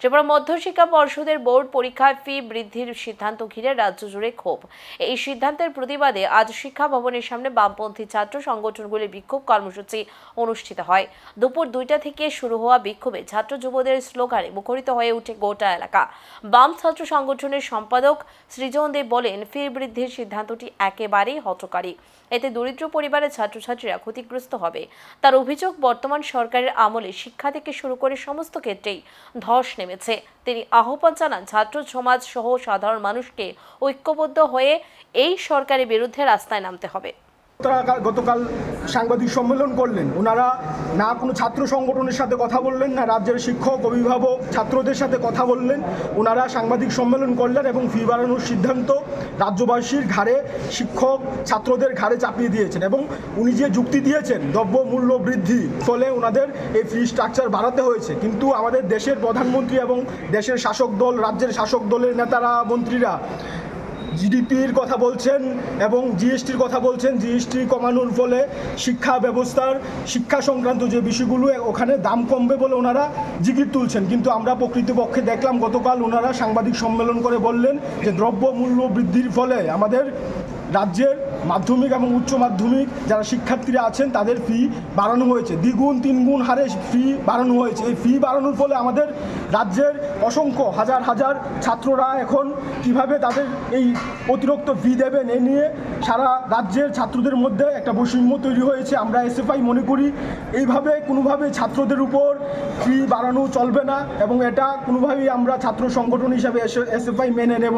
ত্রিপুরা মধ্যশিক্ষা পর্ষদের বোর্ড পরীক্ষায় ফি বৃদ্ধির সিদ্ধান্ত ঘিরে রাজ্য জুড়ে ক্ষোভ। এই সিদ্ধান্তের প্রতিবাদে আজ শিক্ষা ভবনের সামনে বামপন্থী ছাত্র সংগঠনগুলির বিক্ষোভ কর্মসূচি অনুষ্ঠিত হয়। দুপুর 2টা থেকে শুরু হওয়া বিক্ষোভে ছাত্র যুবদের স্লোগানে মুখরিত হয়ে ওঠে গোটা এলাকা। বাম ছাত্র সংগঠনের সম্পাদক সৃজন দেব বলেন, ফি বৃদ্ধির সিদ্ধান্তটি একেবারেই হঠকারী। এতে দরিদ্র পরিবারের ছাত্রছাত্রীরা ক্ষতিগ্রস্ত হবে। তার অভিযোগ, বর্তমান সরকারের আমলে শিক্ষা থেকে শুরু করে সমস্ত ক্ষেত্রেই ধস নেমেছে। তিনি আহ্বান জানান ছাত্র সমাজ সহ সাধারণ মানুষকে ঐক্যবদ্ধ হয়ে এই সরকারের বিরুদ্ধে রাস্তায় নামতে হবে। গতকাল সাংবাদিক সম্মেলন করলেন, ওনারা না কোনো ছাত্র সংগঠনের সাথে কথা বললেন, না রাজ্যের শিক্ষক অভিভাবক ছাত্রদের সাথে কথা বললেন। ওনারা সাংবাদিক সম্মেলন করলেন এবং ফি বাড়ানোর সিদ্ধান্ত রাজ্যবাসীর ঘাড়ে, শিক্ষক ছাত্রদের ঘাড়ে চাপিয়ে দিয়েছেন। এবং উনি যে যুক্তি দিয়েছেন দ্রব্য মূল্য বৃদ্ধি ফলে ওনাদের এই ফি স্ট্রাকচার বাড়াতে হয়েছে, কিন্তু আমাদের দেশের প্রধানমন্ত্রী এবং দেশের শাসক দল, রাজ্যের শাসক দলের নেতারা, মন্ত্রীরা জিডিপির কথা বলছেন এবং জিএসটির কথা বলছেন। জিএসটি কমানোর ফলে শিক্ষা ব্যবস্থার শিক্ষা সংক্রান্ত যে বিষয়গুলো ওখানে দাম কমবে বলে ওনারা জিগির তুলছেন, কিন্তু আমরা প্রকৃতপক্ষে দেখলাম গতকাল ওনারা সাংবাদিক সম্মেলন করে বললেন যে দ্রব্য মূল্য বৃদ্ধির ফলে আমাদের রাজ্যের মাধ্যমিক এবং উচ্চ মাধ্যমিক যারা শিক্ষার্থীরা আছেন তাদের ফি বাড়ানো হয়েছে, দ্বিগুণ তিনগুণ হারে ফি বাড়ানো হয়েছে। এই ফি বাড়ানোর ফলে আমাদের রাজ্যের অসংখ্য হাজার হাজার ছাত্ররা এখন কিভাবে তাদের এই অতিরিক্ত ফি দেবেন, এ নিয়ে সারা রাজ্যের ছাত্রদের মধ্যে একটা বৈষম্য তৈরি হয়েছে। আমরা এসএফআই মনে করি এইভাবে কোনোভাবে ছাত্রদের উপর ফি বাড়ানো চলবে না এবং এটা কোনোভাবেই আমরা ছাত্র সংগঠন হিসাবে এসএফআই মেনে নেব।